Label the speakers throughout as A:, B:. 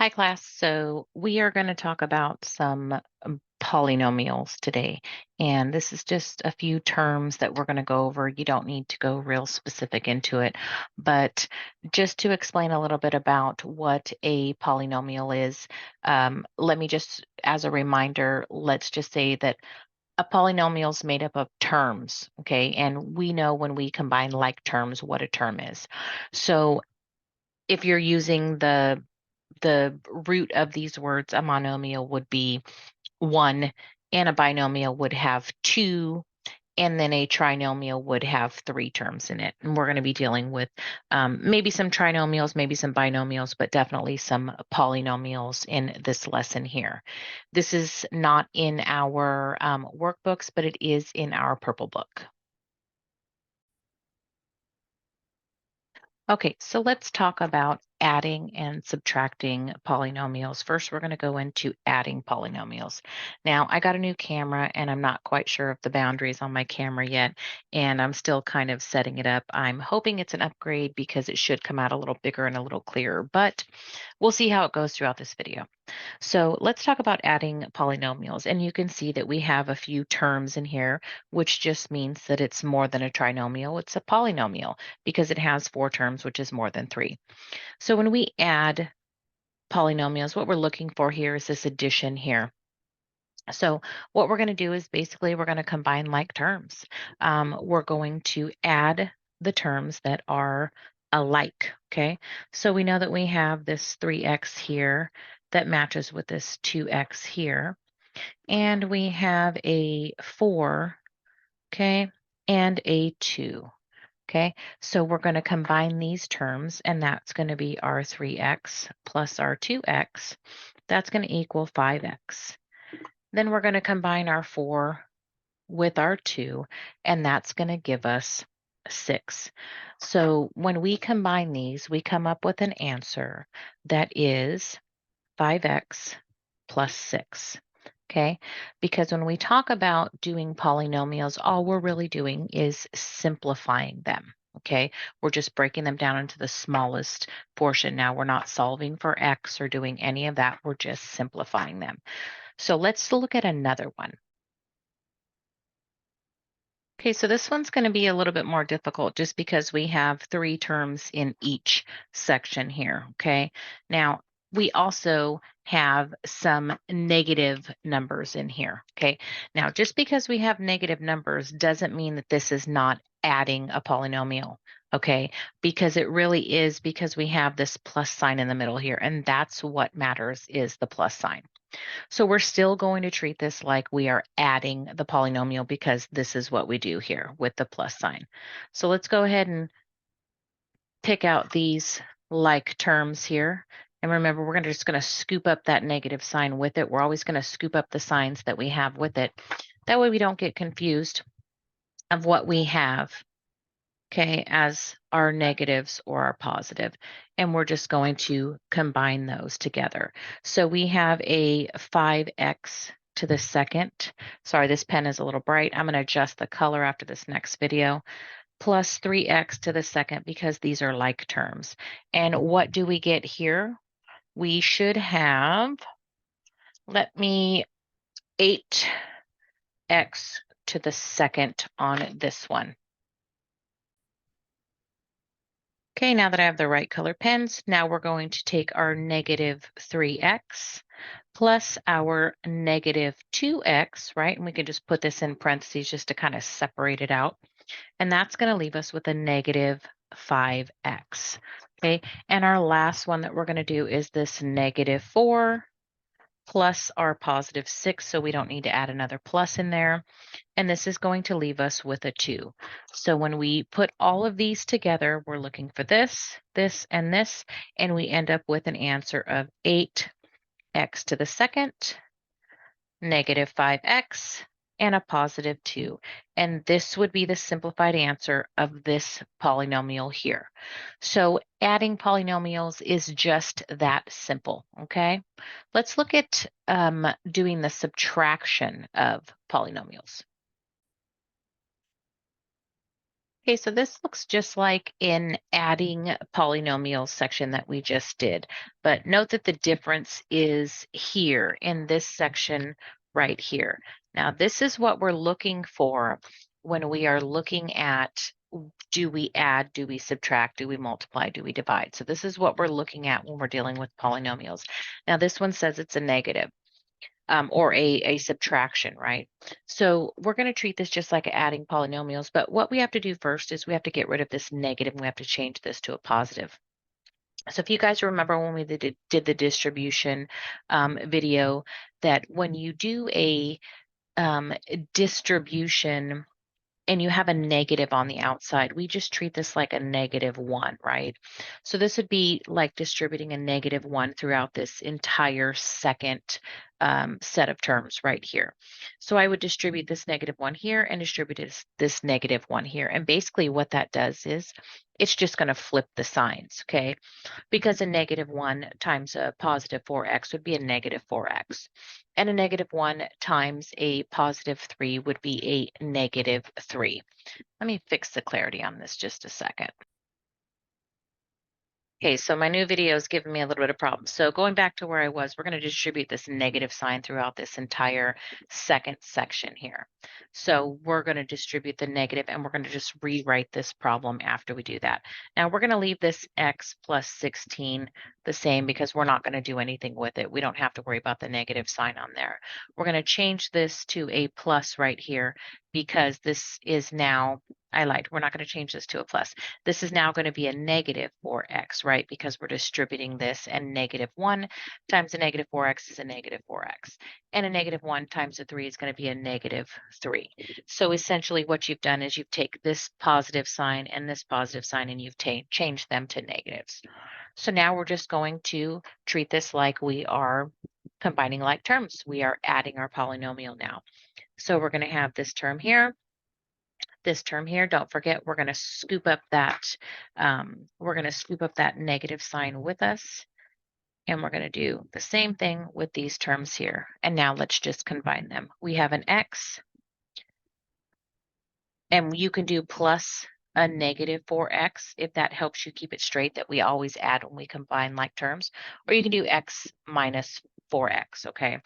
A: Hi, class. So we are going to talk about some polynomials today. And this is just a few terms that we're going to go over. You don't need to go real specific into it. But just to explain a little bit about what a polynomial is, let me just, as a reminder, let's just say that a polynomial is made up of terms, okay? And we know when we combine like terms what a term is. So if you're using the root of these words, a monomial would be 1, and a binomial would have 2, and then a trinomial would have 3 terms in it. And we're going to be dealing with maybe some trinomials, maybe some binomials, but definitely some polynomials in this lesson here. This is not in our workbooks, but it is in our purple book. Okay, so let's talk about adding and subtracting polynomials. First, we're going to go into adding polynomials. Now, I got a new camera and I'm not quite sure of the boundaries on my camera yet, and I'm still kind of setting it up. I'm hoping it's an upgrade because it should come out a little bigger and a little clearer, but we'll see how it goes throughout this video. So let's talk about adding polynomials. And you can see that we have a few terms in here, which just means that it's more than a trinomial. It's a polynomial because it has 4 terms, which is more than 3. So when we add polynomials, what we're looking for here is this addition here. So what we're going to do is basically we're going to combine like terms. We're going to add the terms that are alike, okay? So we know that we have this 3x here that matches with this 2x here. And we have a 4, okay, and a 2. Okay, so we're going to combine these terms, and that's going to be our 3x plus our 2x. That's going to equal 5x. Then we're going to combine our 4 with our 2, and that's going to give us 6. So when we combine these, we come up with an answer that is 5x plus 6. Okay, because when we talk about doing polynomials, all we're really doing is simplifying them. Okay, we're just breaking them down into the smallest portion. Now, we're not solving for x or doing any of that, we're just simplifying them. So let's look at another one. Okay, so this one's going to be a little bit more difficult just because we have 3 terms in each section here, okay? Now, we also have some negative numbers in here, okay? Now, just because we have negative numbers doesn't mean that this is not adding a polynomial, okay? Because it really is, because we have this plus sign in the middle here, and that's what matters, is the plus sign. So we're still going to treat this like we are adding the polynomial because this is what we do here with the plus sign. So let's go ahead and pick out these like terms here. And remember, we're just going to scoop up that negative sign with it. We're always going to scoop up the signs that we have with it. That way we don't get confused of what we have, okay, as our negatives or our positive. And we're just going to combine those together. So we have a 5x to the second. Sorry, this pen is a little bright. I'm going to adjust the color after this next video. Plus 3x to the second, because these are like terms. And what do we get here? We should have, 8x to the second on this one. Okay, now that I have the right color pens, now we're going to take our negative 3x plus our negative 2x, right? And we can just put this in parentheses just to kind of separate it out. And that's going to leave us with a negative 5x. Okay, and our last one that we're going to do is this negative 4 plus our positive 6, so we don't need to add another plus in there. And this is going to leave us with a 2. So when we put all of these together, we're looking for this, this, and we end up with an answer of 8x to the second, negative 5x, and a positive 2. And this would be the simplified answer of this polynomial here. So adding polynomials is just that simple, okay? Let's look at doing the subtraction of polynomials. Okay, so this looks just like in adding polynomials section that we just did, but note that the difference is here in this section right here. Now, this is what we're looking for when we are looking at do we add, do we subtract, do we multiply, do we divide? So this is what we're looking at when we're dealing with polynomials. Now, this one says it's a negative. Or a subtraction, right? So we're going to treat this just like adding polynomials, but what we have to do first is we have to get rid of this negative and we have to change this to a positive. So if you guys remember when we did the distribution video, that when you do a distribution and you have a negative on the outside, we just treat this like a -1, right? So this would be like distributing a -1 throughout this entire second set of terms right here. So I would distribute this -1 here and distribute this -1 here. And basically what that does is it's just going to flip the signs, okay? Because a -1 times a positive 4x would be a -4x. And a -1 times a positive 3 would be a -3. Let me fix the clarity on this just a second. Okay, so my new video is giving me a little bit of problem. So going back to where I was, we're going to distribute this negative sign throughout this entire second section here. So we're going to distribute the negative and we're going to just rewrite this problem after we do that. Now we're going to leave this x plus 16 the same because we're not going to do anything with it. We don't have to worry about the negative sign on there. We're going to change this to a plus right here because this is now, I lied, we're not going to change this to a plus. This is now going to be a -4x, right? Because we're distributing this, and -1 times a -4x is a -4x. And a -1 times a 3 is going to be a -3. So essentially what you've done is you've taken this positive sign and this positive sign and you've changed them to negatives. So now we're just going to treat this like we are combining like terms. We are adding our polynomial now. So we're going to have this term here, this term here. Don't forget, we're going to scoop up that negative sign with us. And we're going to do the same thing with these terms here. And now let's just combine them. We have an x, and you can do plus a -4x if that helps you keep it straight, that we always add when we combine like terms. Or you can do x minus 4x, okay?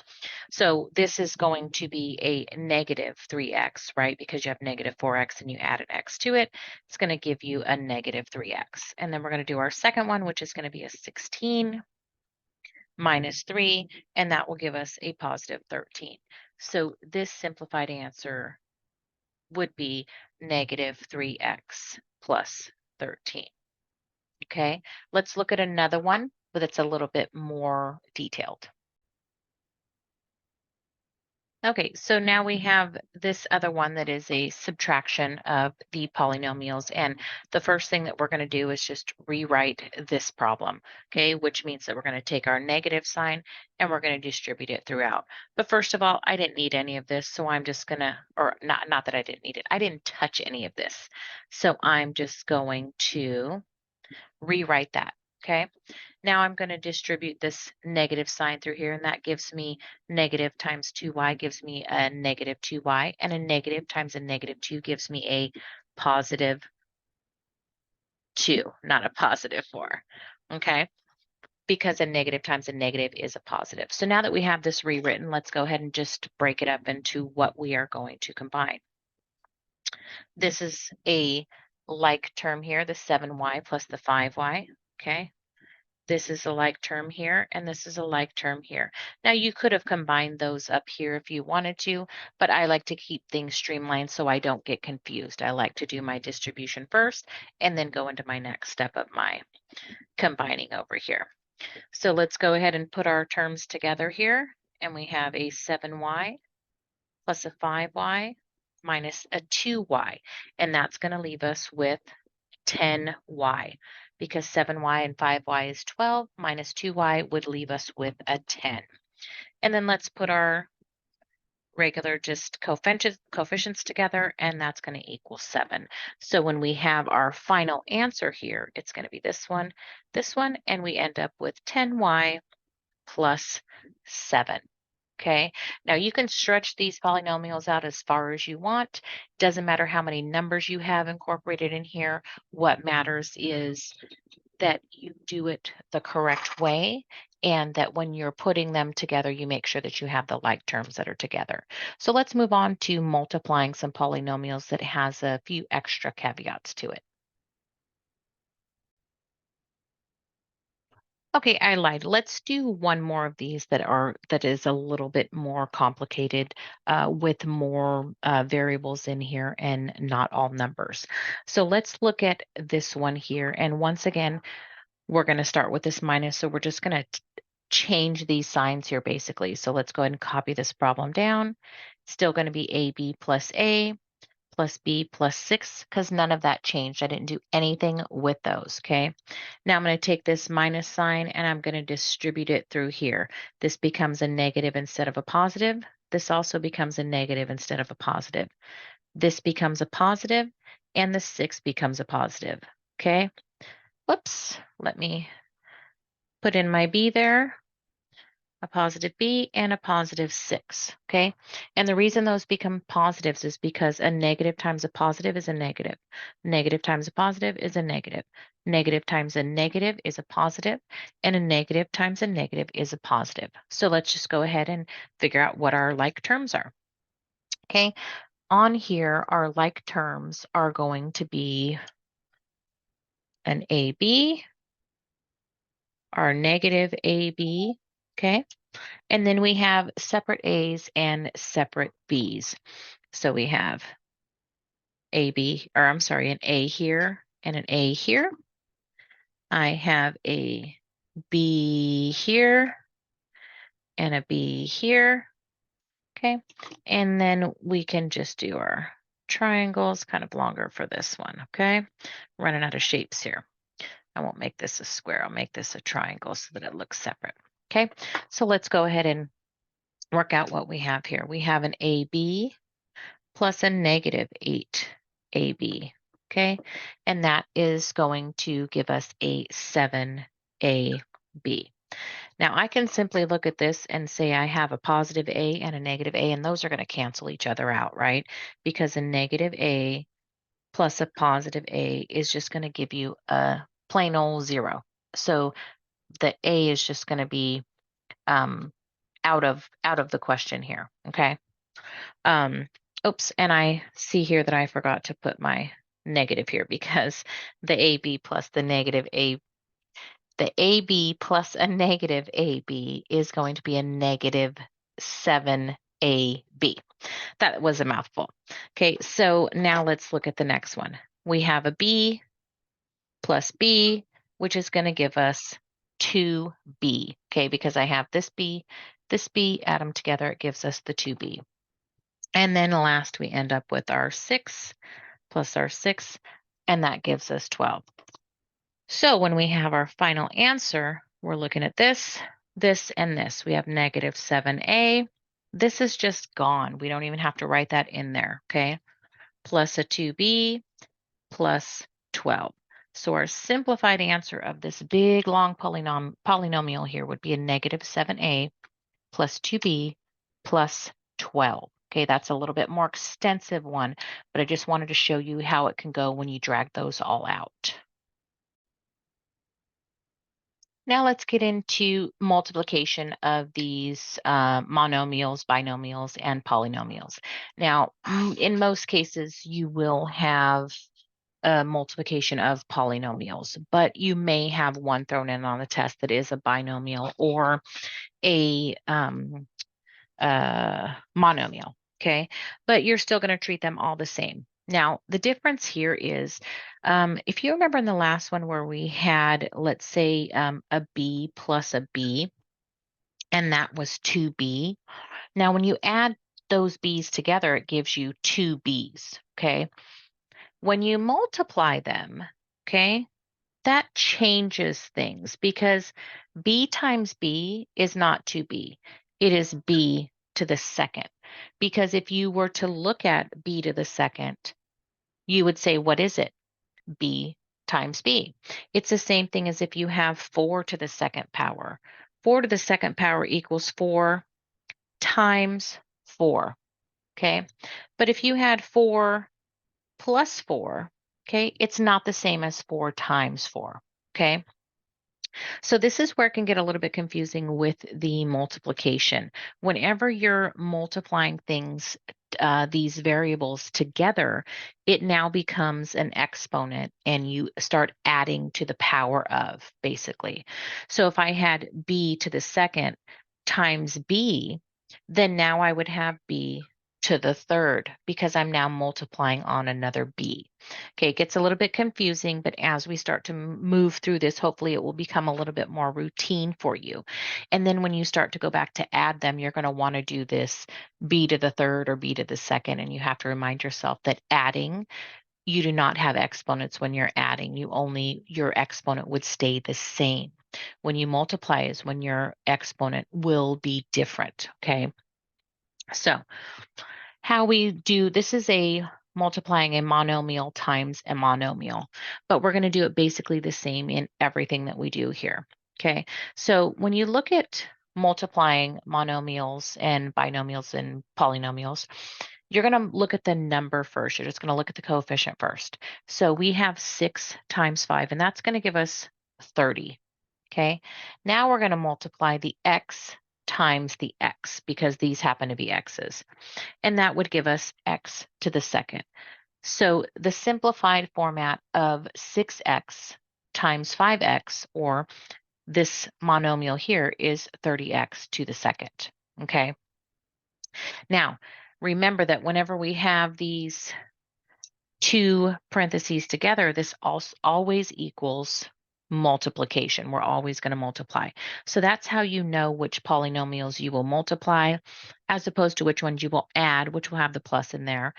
A: So this is going to be a -3x, right? Because you have -4x and you add an x to it, it's going to give you a -3x. And then we're going to do our second one, which is going to be a 16 minus 3, and that will give us a positive 13. So this simplified answer would be -3x plus 13. Okay, let's look at another one, but it's a little bit more detailed. Okay, so now we have this other one that is a subtraction of the polynomials. And the first thing that we're going to do is just rewrite this problem, okay, which means that we're going to take our negative sign and we're going to distribute it throughout. But first of all, I didn't need any of this, so I'm just going to, or not that I didn't need it, I didn't touch any of this. So I'm just going to rewrite that, okay? Now I'm going to distribute this negative sign through here, and that gives me negative times 2y gives me a -2y, and a negative times a -2 gives me a positive 2, not a positive 4, okay? Because a negative times a negative is a positive. So now that we have this rewritten, let's go ahead and just break it up into what we are going to combine. This is a like term here, the 7y plus the 5y, okay? This is a like term here, and this is a like term here. Now, you could have combined those up here if you wanted to, but I like to keep things streamlined so I don't get confused. I like to do my distribution first and then go into my next step of my combining over here. So let's go ahead and put our terms together here, and we have a 7y plus a 5y minus a 2y, and that's going to leave us with 10y, because 7y and 5y is 12 minus 2y would leave us with a 10. And then let's put our regular just coefficients together, and that's going to equal 7. So when we have our final answer here, it's going to be this one, and we end up with 10y plus 7. Okay, now you can stretch these polynomials out as far as you want. Doesn't matter how many numbers you have incorporated in here. What matters is that you do it the correct way and that when you're putting them together, you make sure that you have the like terms that are together. So let's move on to multiplying some polynomials that has a few extra caveats to it. Okay, I lied. Let's do one more of these that is a little bit more complicated with more variables in here and not all numbers. So let's look at this one here. And once again, we're going to start with this minus. So we're just going to change these signs here basically. So let's go ahead and copy this problem down. Still going to be AB plus A plus B plus 6 because none of that changed. I didn't do anything with those, okay? Now I'm going to take this minus sign and I'm going to distribute it through here. This becomes a negative instead of a positive. This also becomes a negative instead of a positive. This becomes a positive and the 6 becomes a positive, okay? Whoops, let me put in my B there, a positive B and a positive 6, okay? And the reason those become positives is because a negative times a positive is a negative. Negative times a positive is a negative. Negative times a negative is a positive, and a negative times a negative is a positive. So let's just go ahead and figure out what our like terms are, okay? On here, our like terms are going to be an AB, our negative AB, okay? And then we have separate A's and separate B's. So we have an A here and an A here. I have a B here and a B here. Okay. And then we can just do our triangles, kind of longer for this one. Okay. Running out of shapes here. I won't make this a square. I'll make this a triangle so that it looks separate. Okay. So let's go ahead and work out what we have here. We have an AB plus a negative 8AB, okay? And that is going to give us a 7AB. Now I can simply look at this and say I have a positive A and a negative A, and those are going to cancel each other out, right? Because a negative A plus a positive A is just going to give you a plain old 0. So the A is just going to be out of the question here, okay? Oops, and I see here that I forgot to put my negative here because the AB plus the AB plus a negative AB is going to be a negative 7AB. That was a mouthful. Okay, so now let's look at the next one. We have a B plus B, which is going to give us 2B, okay, because I have this B, add them together, it gives us the 2B. And then last, we end up with our 6 plus our 6, and that gives us 12. So when we have our final answer, we're looking at this, this, and this. We have negative 7A. This is just gone. We don't even have to write that in there, okay? Plus a 2B plus 12. So our simplified answer of this big, long polynomial here would be a negative 7A plus 2B plus 12. Okay, that's a little bit more extensive one, but I just wanted to show you how it can go when you drag those all out. Now let's get into multiplication of these monomials, binomials, and polynomials. Now, in most cases, you will have a multiplication of polynomials, but you may have one thrown in on the test that is a binomial or a monomial, okay? But you're still going to treat them all the same. Now, the difference here is, if you remember in the last one where we had, let's say, a B plus a B, and that was 2B. Now, when you add those B's together, it gives you 2 B's, okay? When you multiply them, okay, that changes things because B times B is not 2B. It is B to the second. Because if you were to look at B to the second, you would say, what is it? B times B. It's the same thing as if you have 4 to the second power. 4 to the second power equals 4. times 4, okay? But if you had 4 plus 4, okay, it's not the same as 4 times 4, okay? So this is where it can get a little bit confusing with the multiplication. Whenever you're multiplying things, these variables together, it now becomes an exponent and you start adding to the power of, basically. So if I had b to the second times b, then now I would have b to the third because I'm now multiplying on another b. Okay, it gets a little bit confusing, but as we start to move through this, hopefully it will become a little bit more routine for you. And then when you start to go back to add them, you're going to want to do this b to the third or b to the second. And you have to remind yourself that adding, you do not have exponents when you're adding. Your exponent would stay the same. When you multiply is when your exponent will be different. Okay. So how we do this is a multiplying a monomial times a monomial, but we're going to do it basically the same in everything that we do here. Okay, so when you look at multiplying monomials and binomials and polynomials, you're going to look at the number first. You're just going to look at the coefficient first. So we have 6 times 5, and that's going to give us 30. Okay, now we're going to multiply the x times the x because these happen to be x's, and that would give us x to the second. So the simplified format of 6x times 5x, or this monomial here, is 30x to the second. Okay. Now, remember that whenever we have these two parentheses together, this also always equals multiplication. We're always going to multiply. So that's how you know which polynomials you will multiply, as opposed to which ones you will add, which will have the plus in there,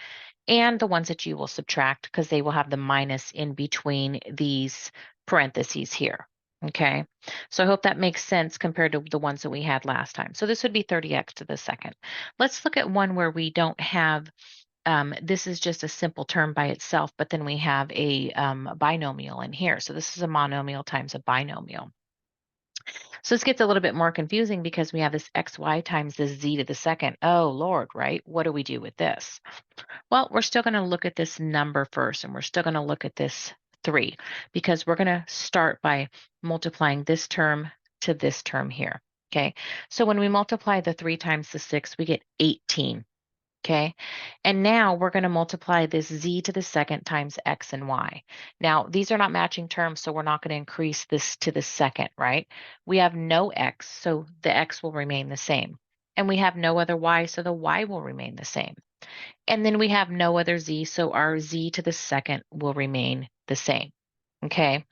A: and the ones that you will subtract because they will have the minus in between these parentheses here. Okay, so I hope that makes sense compared to the ones that we had last time. So this would be 30x to the second. Let's look at one where we don't have, this is just a simple term by itself, but then we have a binomial in here. So this is a monomial times a binomial. So this gets a little bit more confusing because we have this xy times this z to the second. Oh, Lord, right? What do we do with this? Well, we're still going to look at this number first, and we're still going to look at this 3 because we're going to start by multiplying this term to this term here. Okay, so when we multiply the 3 times the 6, we get 18. Okay, and now we're going to multiply this z to the second times x and y. Now, these are not matching terms, so we're not going to increase this to the second, right? We have no x, so the x will remain the same. And we have no other y, so the y will remain the same. And then we have no other z, so our z to the second will remain the same. Okay,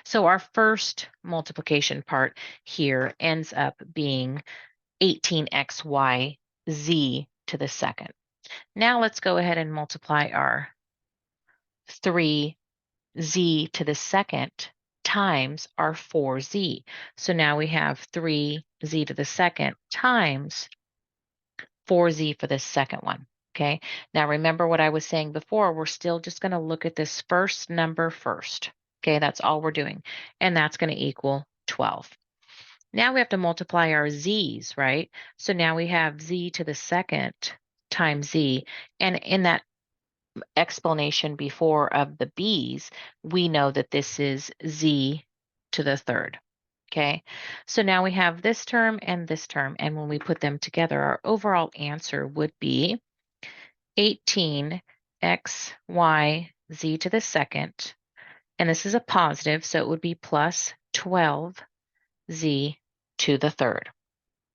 A: so our first multiplication part here ends up being 18xy z to the second. Now let's go ahead and multiply our 3z to the second times our 4z. So now we have 3z to the second times 4z for this second one. Okay, now remember what I was saying before, we're still just going to look at this first number first. Okay, that's all we're doing, and that's going to equal 12. Now we have to multiply our z's, right? So now we have z to the second times z, and in that explanation before of the b's, we know that this is z to the third. Okay, so now we have this term, and when we put them together, our overall answer would be 18 x, y, z to the second, and this is a positive, so it would be plus 12 z to the third.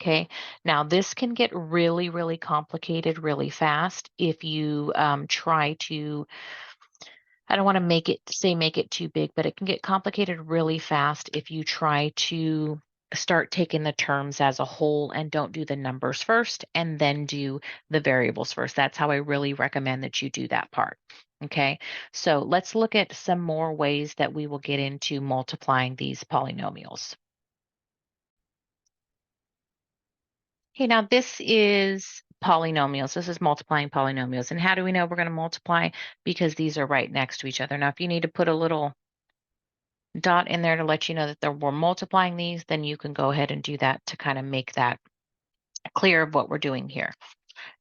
A: Okay, now this can get really, really complicated really fast if you try to, I don't want to make it too big, but it can get complicated really fast if you try to start taking the terms as a whole and don't do the numbers first and then do the variables first. That's how I really recommend that you do that part. Okay, so let's look at some more ways that we will get into multiplying these polynomials. Okay, now this is polynomials. This is multiplying polynomials. And how do we know we're going to multiply? Because these are right next to each other. Now, if you need to put a little dot in there to let you know that we're multiplying these, then you can go ahead and do that to kind of make that clear of what we're doing here.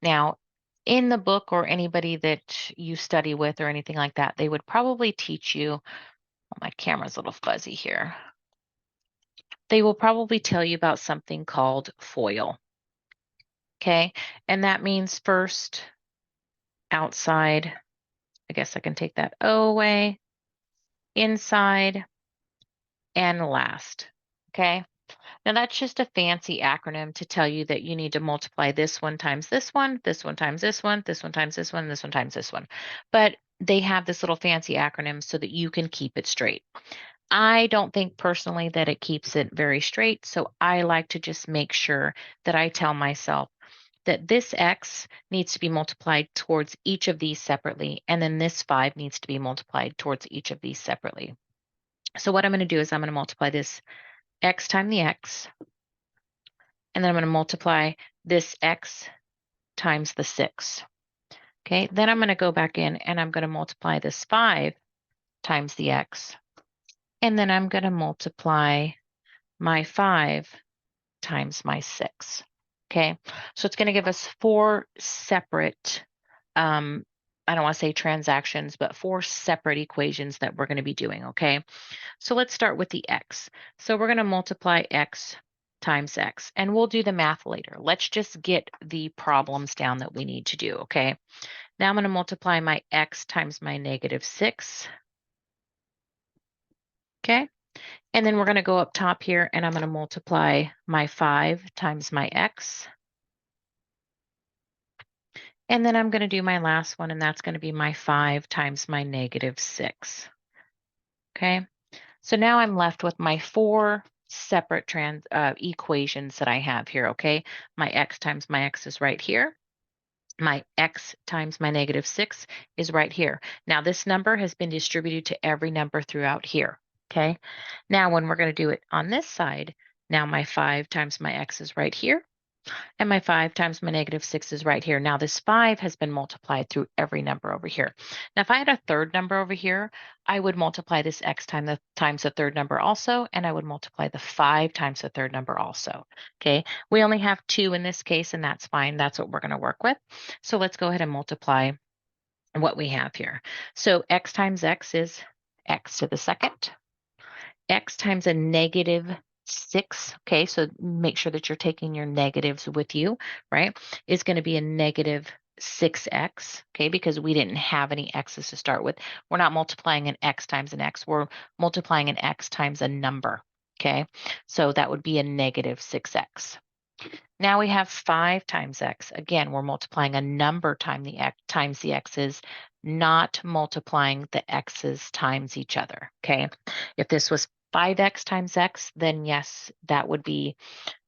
A: Now, in the book or anybody that you study with or anything like that, they would probably teach you, oh, my camera's a little fuzzy here. They will probably tell you about something called FOIL. Okay. And that means first, outside. I guess I can take that O away, inside, and last. Okay. Now that's just a fancy acronym to tell you that you need to multiply this one times this one, this one times this one, this one times this one, this one times this one. But they have this little fancy acronym so that you can keep it straight. I don't think personally that it keeps it very straight, so I like to just make sure that I tell myself that this x needs to be multiplied towards each of these separately, and then this 5 needs to be multiplied towards each of these separately. So what I'm going to do is I'm going to multiply this x times the x, and then I'm going to multiply this x times the 6. Okay, then I'm going to go back in and I'm going to multiply this 5 times the x, and then I'm going to multiply my 5 times my 6. Okay, so it's going to give us 4 separate, I don't want to say transactions, but 4 separate equations that we're going to be doing. Okay, so let's start with the x. So we're going to multiply x times x, and we'll do the math later. Let's just get the problems down that we need to do. Okay, now I'm going to multiply my x times my negative 6. Okay, and then we're going to go up top here and I'm going to multiply my 5 times my x. And then I'm going to do my last one, and that's going to be my 5 times my negative 6. Okay, so now I'm left with my 4 separate equations that I have here. Okay, my x times my x is right here. My x times my negative 6 is right here. Now this number has been distributed to every number throughout here. Okay, now when we're going to do it on this side, now my 5 times my x is right here. And my 5 times my negative 6 is right here. Now this 5 has been multiplied through every number over here. Now if I had a third number over here, I would multiply this x times the third number also, and I would multiply the 5 times the third number also. Okay, we only have 2 in this case, and that's fine. That's what we're going to work with. So let's go ahead and multiply what we have here. So x times x is x to the second. X times a negative 6, okay, so make sure that you're taking your negatives with you, right, is going to be a negative 6x, okay, because we didn't have any x's to start with. We're not multiplying an x times an x. We're multiplying an x times a number, okay? So that would be a negative 6x. Now we have 5 times x. Again, we're multiplying a number times the x's, not multiplying the x's times each other, okay? If this was 5x times x, then yes, that would be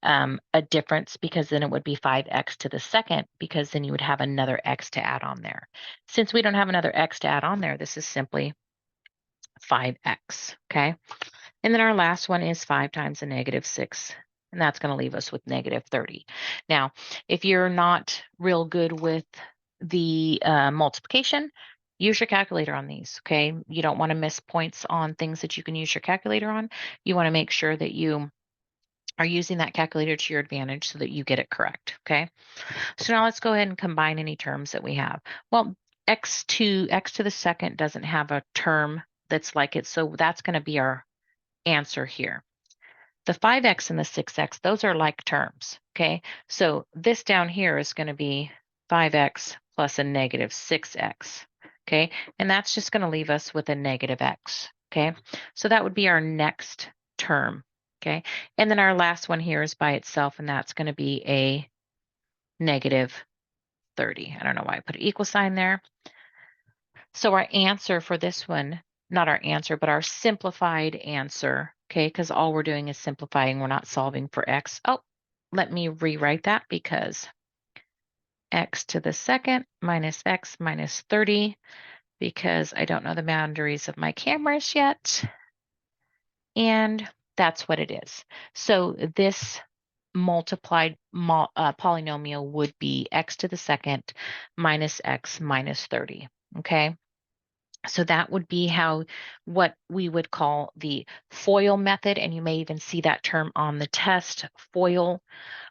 A: a difference, because then it would be 5x to the second, because then you would have another x to add on there. Since we don't have another x to add on there, this is simply 5x, okay? And then our last one is 5 times a negative 6, and that's going to leave us with negative 30. Now, if you're not real good with the multiplication, use your calculator on these, okay? You don't want to miss points on things that you can use your calculator on. You want to make sure that you are using that calculator to your advantage so that you get it correct, okay? So now let's go ahead and combine any terms that we have. Well, x to the second doesn't have a term that's like it, so that's going to be our answer here. The 5x and the 6x, those are like terms, okay? So this down here is going to be 5x plus a negative 6x, okay? And that's just going to leave us with a negative x, okay? So that would be our next term, okay? And then our last one here is by itself, and that's going to be a negative 30. I don't know why I put an equal sign there. So our answer for this one, not our answer, but our simplified answer, okay, because all we're doing is simplifying, we're not solving for x. Oh, let me rewrite that, because x to the second minus x minus 30, because I don't know the boundaries of my cameras yet. And that's what it is. So this multiplied polynomial would be x to the second minus x minus 30, okay? So that would be what we would call the FOIL method, and you may even see that term on the test, FOIL.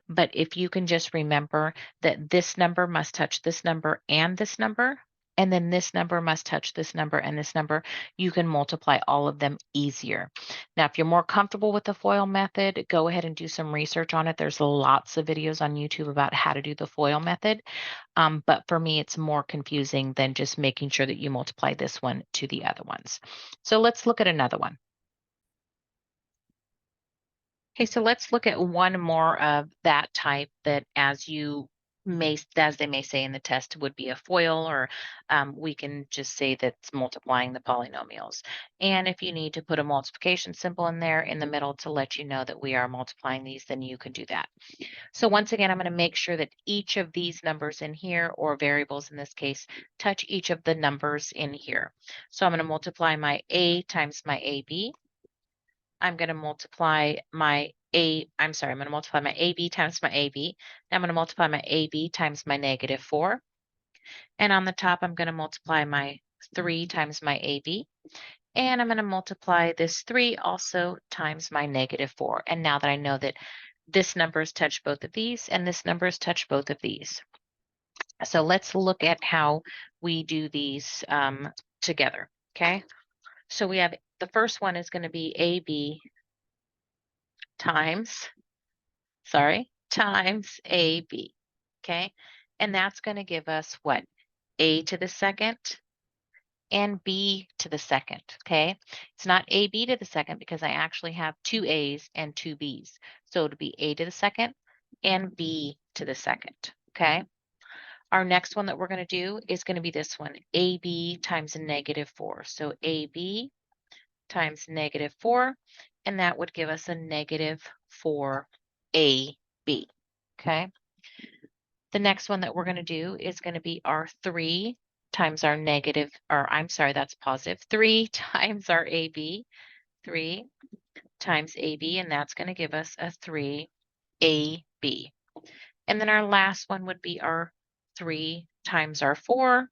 A: But if you can just remember that this number must touch this number and this number, and then this number must touch this number and this number, you can multiply all of them easier. Now, if you're more comfortable with the FOIL method, go ahead and do some research on it. There's lots of videos on YouTube about how to do the FOIL method. But for me, it's more confusing than just making sure that you multiply this one to the other ones. So let's look at another one. Okay, so let's look at one more of that type that as they may say in the test, would be a FOIL, or we can just say that's multiplying the polynomials. And if you need to put a multiplication symbol in there in the middle to let you know that we are multiplying these, then you can do that. So once again, I'm going to make sure that each of these numbers in here, or variables in this case, touch each of the numbers in here. So I'm going to multiply my A times my AB. I'm going to multiply my I'm going to multiply my AB times my AB. Now I'm going to multiply my AB times my -4. And on the top, I'm going to multiply my 3 times my AB. And I'm going to multiply this 3 also times my -4. And now that I know that this number's touch both of these and this number's touch both of these. So let's look at how we do these together, okay? So we have, the first one is going to be AB times AB, okay? And that's going to give us what? A to the second and B to the second, okay? It's not AB to the second because I actually have two A's and two B's. So it'll be A to the second and B to the second, okay? Our next one that we're going to do is going to be this one, AB times a -4. So AB times -4, and that would give us a -4AB, okay? The next one that we're going to do is going to be our 3 times our negative, or I'm sorry, that's positive, 3 times our AB, 3 times AB, and that's going to give us a 3AB. And then our last one would be our 3 times our 4,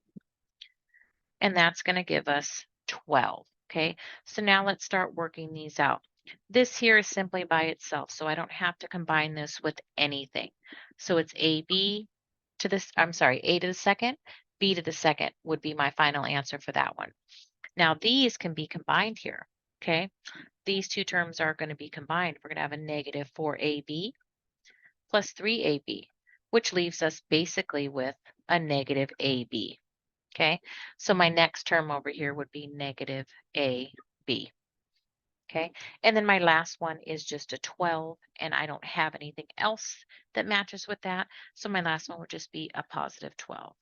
A: and that's going to give us 12, okay? So now let's start working these out. This here is simply by itself, so I don't have to combine this with anything. So it's AB to this, I'm sorry, A to the second, B to the second would be my final answer for that one. Now these can be combined here, okay? These two terms are going to be combined. We're going to have a -4AB plus 3AB, which leaves us basically with a -AB, okay? So my next term over here would be -AB. Okay, and then my last one is just a 12, and I don't have anything else that matches with that. So my last one would just be a +12.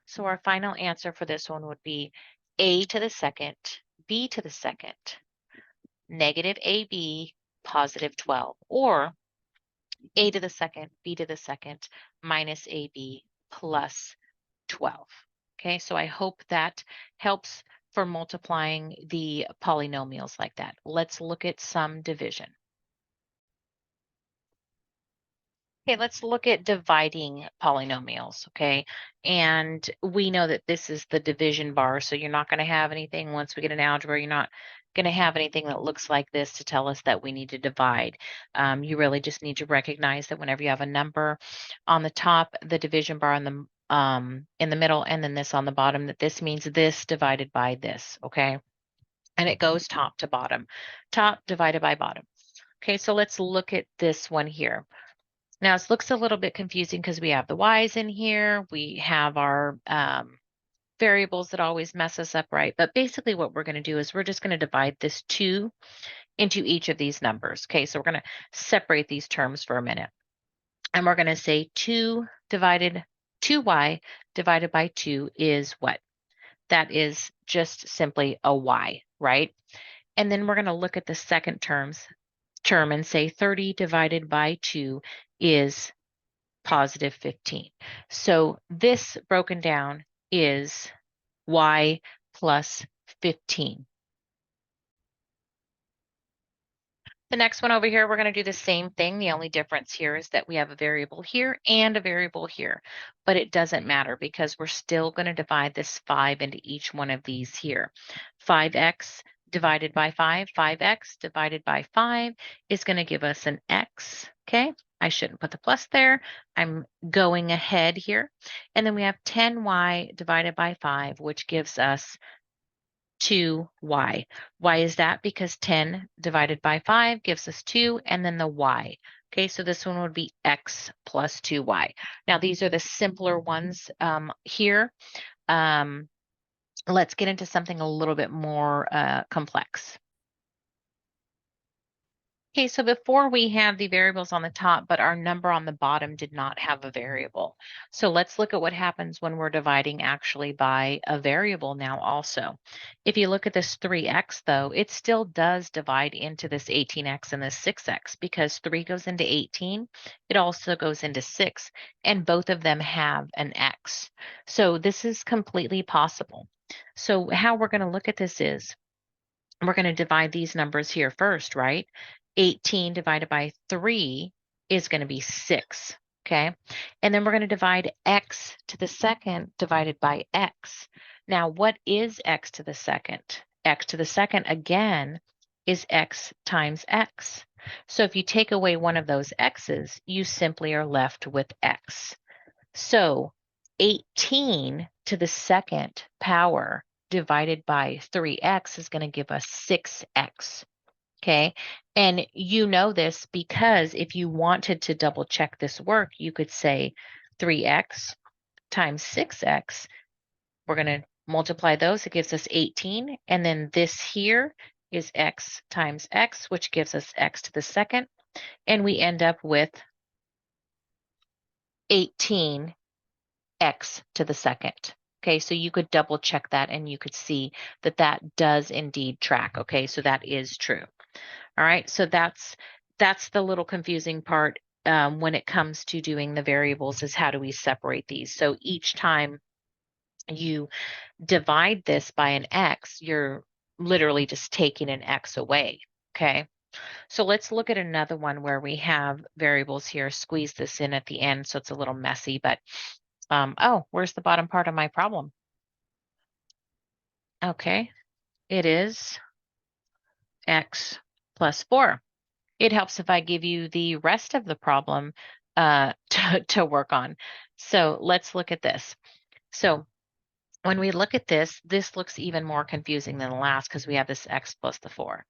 A: So our final answer for this one would be A to the second, B to the second, -AB, +12, or A to the second, B to the second, minus AB, plus 12. Okay, so I hope that helps for multiplying the polynomials like that. Let's look at some division. Okay, let's look at dividing polynomials, okay? And we know that this is the division bar, so you're not going to have anything once we get an algebra, you're not going to have anything that looks like this to tell us that we need to divide. You really just need to recognize that whenever you have a number on the top, the division bar on the in the middle, and then this on the bottom, that this means this divided by this, okay? And it goes top to bottom, top divided by bottom. Okay, so let's look at this one here. Now, it looks a little bit confusing because we have the y's in here. We have our variables that always mess us up, right? But basically what we're going to do is we're just going to divide this 2 into each of these numbers. Okay, so we're going to separate these terms for a minute. And we're going to say 2y divided by 2 is what? That is just simply a y, right? And then we're going to look at the second term and say 30 divided by 2 is +15. So this broken down is y plus 15. The next one over here, we're going to do the same thing. The only difference here is that we have a variable here and a variable here, but it doesn't matter because we're still going to divide this 5 into each one of these here. 5x divided by 5, 5x divided by 5 is going to give us an x, okay? I shouldn't put the plus there. I'm going ahead here. And then we have 10y divided by 5, which gives us 2y. Why is that? Because 10 divided by 5 gives us 2, and then the y. Okay, so this one would be x plus 2y. Now, these are the simpler ones here. Let's get into something a little bit more complex. Okay, so before we have the variables on the top, but our number on the bottom did not have a variable. So let's look at what happens when we're dividing actually by a variable now also. If you look at this 3x though, it still does divide into this 18x and this 6x because 3 goes into 18, it also goes into 6, and both of them have an x. So this is completely possible. So how we're going to look at this is, we're going to divide these numbers here first, right? 18 divided by 3 is going to be 6, okay? And then we're going to divide x to the second divided by x. Now, what is x to the second? X to the second, again, is x times x. So if you take away one of those x's, you simply are left with x. So 18 to the second power divided by 3x is going to give us 6x. Okay. And you know this because if you wanted to double check this work, you could say 3x times 6x. We're going to multiply those. It gives us 18. And then this here is x times x, which gives us x to the second. And we end up with 18 x to the second. Okay, so you could double check that and you could see that that does indeed track. Okay, so that is true. All right, so that's the little confusing part when it comes to doing the variables, is how do we separate these? So each time you divide this by an x, you're literally just taking an x away. Okay, so let's look at another one where we have variables here. Squeeze this in at the end so it's a little messy, but oh, where's the bottom part of my problem? Okay, it is x plus 4. It helps if I give you the rest of the problem to work on. So let's look at this. So when we look at this, this looks even more confusing than the last because we have this x plus the 4.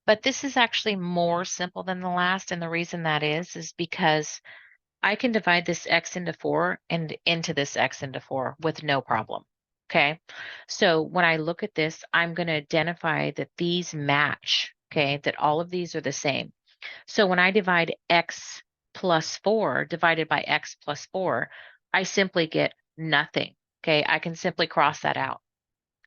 A: But this is actually more simple than the last, and the reason that is because I can divide this x into 4 and into this x into 4 with no problem. Okay. So when I look at this, I'm going to identify that these match, okay, that all of these are the same. So when I divide x plus 4 divided by x plus 4, I simply get nothing. Okay. I can simply cross that out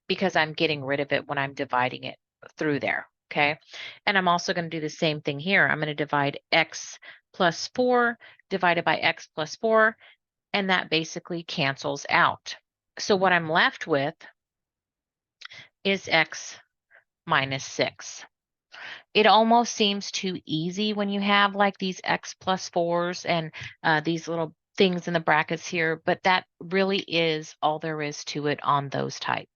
A: because I'm getting rid of it when I'm dividing it through there. Okay. And I'm also going to do the same thing here. I'm going to divide x plus 4 divided by x plus 4, and that basically cancels out. So what I'm left with is x minus 6. It almost seems too easy when you have like these x plus 4s and these little things in the brackets here, but that really is all there is to it on those types.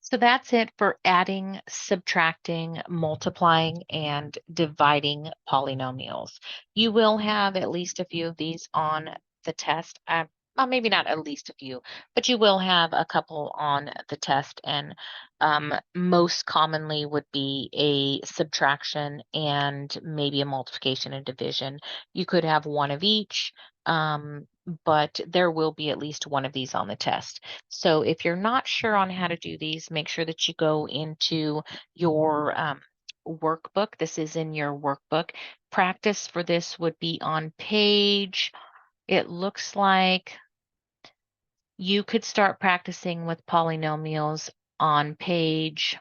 A: So that's it for adding, subtracting, multiplying, and dividing polynomials. You will have at least a few of these on the test. Well, maybe not at least a few, but you will have a couple on the test, and most commonly would be a subtraction and maybe a multiplication and division. You could have one of each, but there will be at least one of these on the test. So if you're not sure on how to do these, make sure that you go into your workbook. This is in your workbook. Practice for this would be on page, it looks like you could start practicing with polynomials on page,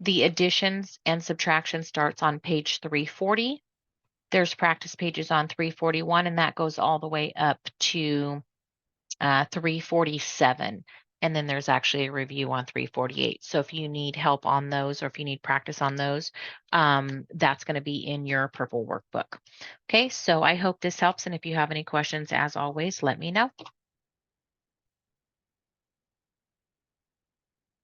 A: the additions and subtraction starts on page 340. There's practice pages on 341, and that goes all the way up to 347. And then there's actually a review on 348. So if you need help on those, or if you need practice on those, that's going to be in your purple workbook. Okay, so I hope this helps. And if you have any questions, as always, let me know.